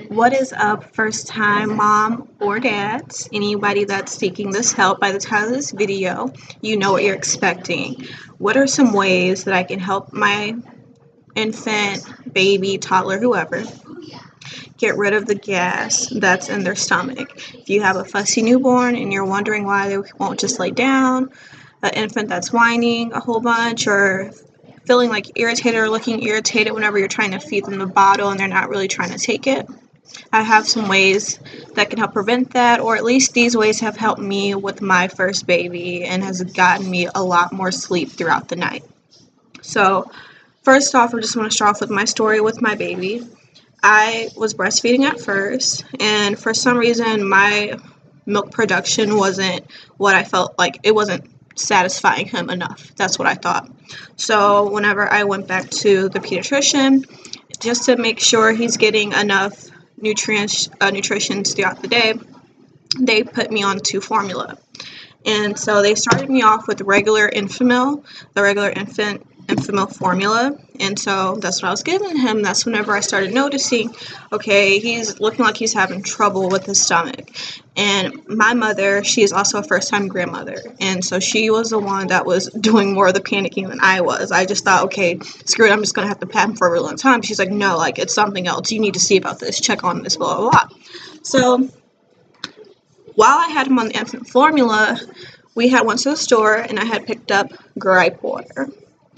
What is up, first time mom or dads? Anybody that's seeking this help, by the time of this video, you know what you're expecting. What are some ways that I can help my infant, baby, toddler, whoever, get rid of the gas that's in their stomach? If you have a fussy newborn and you're wondering why they won't just lay down, an infant that's whining a whole bunch, or feeling like irritated or looking irritated whenever you're trying to feed them the bottle and they're not really trying to take it, I have some ways that can help prevent that, or at least these ways have helped me with my first baby and has gotten me a lot more sleep throughout the night. So, first off, I just want to start off with my story with my baby. I was breastfeeding at first, and for some reason, my milk production wasn't what I felt like. It wasn't satisfying him enough. That's what I thought. So, whenever I went back to the pediatrician, just to make sure he's getting enough nutrition throughout the day, they put me on to formula. And so they started me off with regular Enfamil, the regular Enfamil formula. And so that's what I was giving him. That's whenever I started noticing, okay, he's looking like he's having trouble with his stomach. And my mother, she is also a first-time grandmother. And so she was the one that was doing more of the panicking than I was. I just thought, okay, screw it, I'm just going to have to pat him for a really long time. She's like, no, like, it's something else. You need to see about this. Check on this, blah, blah, blah. So while I had him on the infant formula, we had went to the store and I had picked up Gripe water.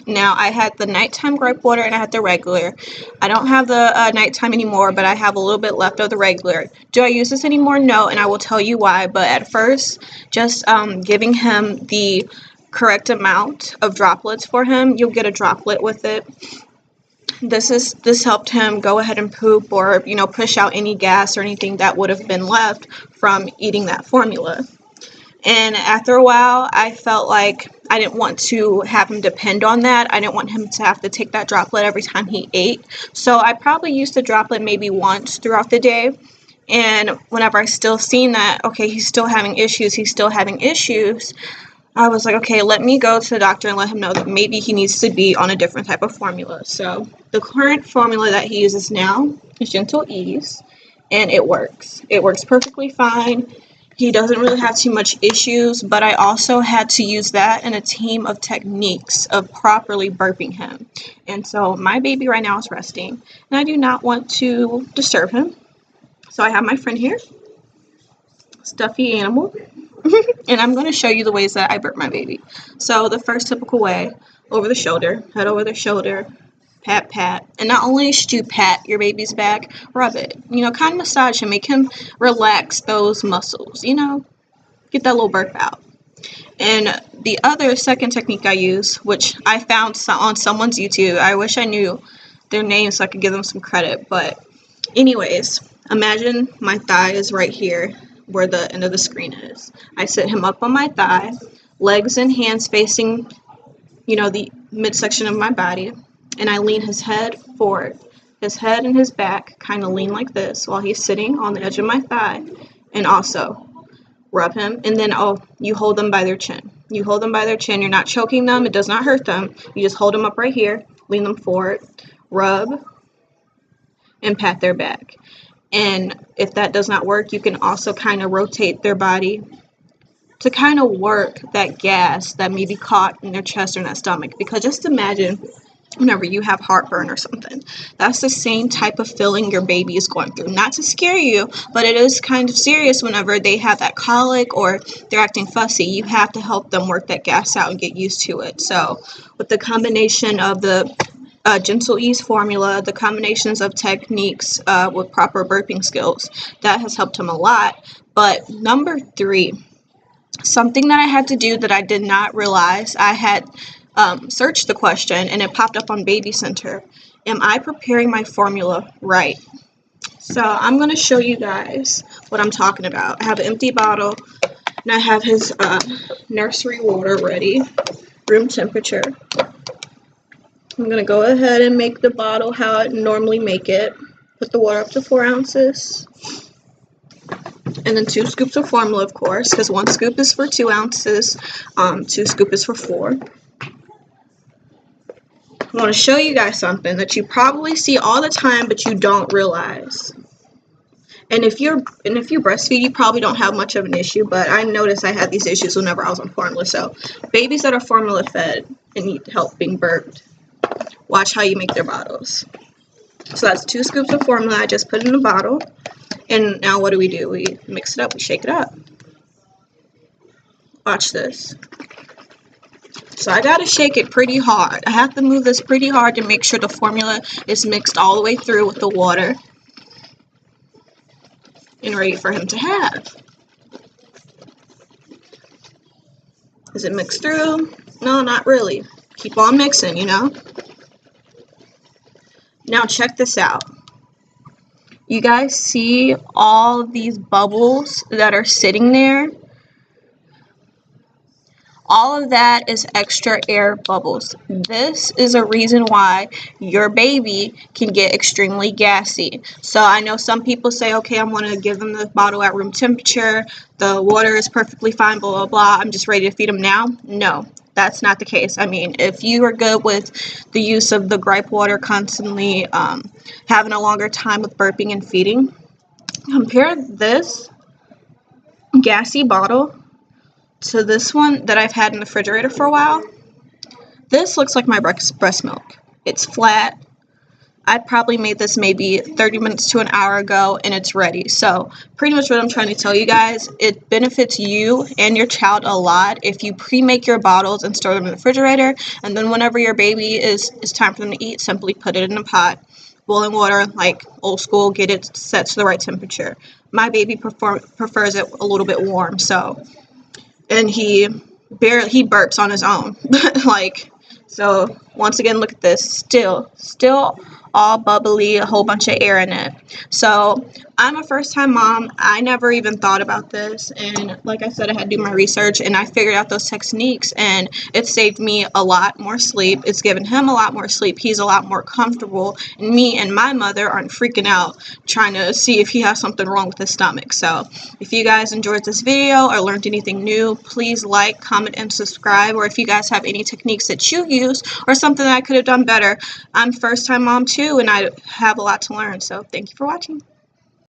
Now, I had the nighttime Gripe water and I had the regular. I don't have the nighttime anymore, but I have a little bit left of the regular. Do I use this anymore? No, and I will tell you why. But at first, just giving him the correct amount of droplets for him, you'll get a droplet with it. This helped him go ahead and poop, or push out any gas or anything that would have been left from eating that formula. And after a while, I felt like I didn't want to have him depend on that. I didn't want him to have to take that droplet every time he ate. So I probably used the droplet maybe once throughout the day. And whenever I still seen that, okay, he's still having issues, I was like, okay, let me go to the doctor and let him know that maybe he needs to be on a different type of formula. So the current formula that he uses now is Gentlease, and it works. It works perfectly fine. He doesn't really have too much issues, but I also had to use that in a team of techniques of properly burping him. And so my baby right now is resting, and I do not want to disturb him. So I have my friend here, stuffy animal, and I'm going to show you the ways that I burp my baby. So the first typical way, over the shoulder, head over the shoulder, pat, pat. And not only should you pat your baby's back, rub it. Kind of massage him, make him relax those muscles, get that little burp out. And the other second technique I use, which I found on someone's YouTube, I wish I knew their name so I could give them some credit. But anyways, imagine my thigh is right here where the end of the screen is. I sit him up on my thigh, legs and hands facing, the midsection of my body. And I lean his head forward. His head and his back kind of lean like this while he's sitting on the edge of my thigh. And also rub him. And then, you hold them by their chin. You hold them by their chin. You're not choking them. It does not hurt them. You just hold them up right here. Lean them forward. Rub. And pat their back. And if that does not work, you can also kind of rotate their body to kind of work that gas that may be caught in their chest or in that stomach. Because just imagine whenever you have heartburn or something, that's the same type of feeling your baby is going through. Not to scare you, but it is kind of serious whenever they have that colic or they're acting fussy. You have to help them work that gas out and get used to it. So with the combination of the Gentlease formula, the combinations of techniques with proper burping skills, that has helped him a lot. But number 3, something that I had to do that I did not realize, I had searched the question and it popped up on Baby Center. Am I preparing my formula right? So I'm going to show you guys what I'm talking about. I have an empty bottle and I have his nursery water ready, room temperature. I'm going to go ahead and make the bottle how I normally make it. Put the water up to 4 ounces. And then 2 scoops of formula, of course, because 1 scoop is for 2 ounces, 2 scoops is for 4. I want to show you guys something that you probably see all the time but you don't realize. And if you breastfeed, you probably don't have much of an issue, but I noticed I had these issues whenever I was on formula. So babies that are formula fed and need help being burped, watch how you make their bottles. So that's 2 scoops of formula I just put in a bottle. And now what do? We mix it up, we shake it up. Watch this. So I gotta shake it pretty hard. I have to move this pretty hard to make sure the formula is mixed all the way through with the water and ready for him to have. Is it mixed through? No, not really. Keep on mixing, you know? Now check this out. You guys see all of these bubbles that are sitting there? All of that is extra air bubbles. This is a reason why your baby can get extremely gassy. So I know some people say, okay, I'm going to give them the bottle at room temperature. The water is perfectly fine, blah, blah, blah. I'm just ready to feed them now. No, that's not the case. I mean, if you are good with the use of the Gripe water constantly, having a longer time with burping and feeding, compare this gassy bottle to this one that I've had in the refrigerator for a while. This looks like my breast milk. It's flat. I probably made this maybe 30 minutes to an hour ago and it's ready. So pretty much what I'm trying to tell you guys, it benefits you and your child a lot if you pre-make your bottles and store them in the refrigerator, and then whenever your baby is time for them to eat, simply put it in a pot. Boiling water, like old school, get it set to the right temperature. My baby prefers it a little bit warm, so, and he burps on his own. Like, so once again, look at this, still all bubbly, a whole bunch of air in it. So I'm a first-time mom. I never even thought about this, and like I said, I had to do my research and I figured out those techniques, and it saved me a lot more sleep. It's given him a lot more sleep. He's a lot more comfortable, and me and my mother aren't freaking out trying to see if he has something wrong with his stomach. So if you guys enjoyed this video or learned anything new, please like, comment, and subscribe. Or if you guys have any techniques that you use or something that I could have done better, I'm first-time mom too, and I have a lot to learn. So thank you for watching.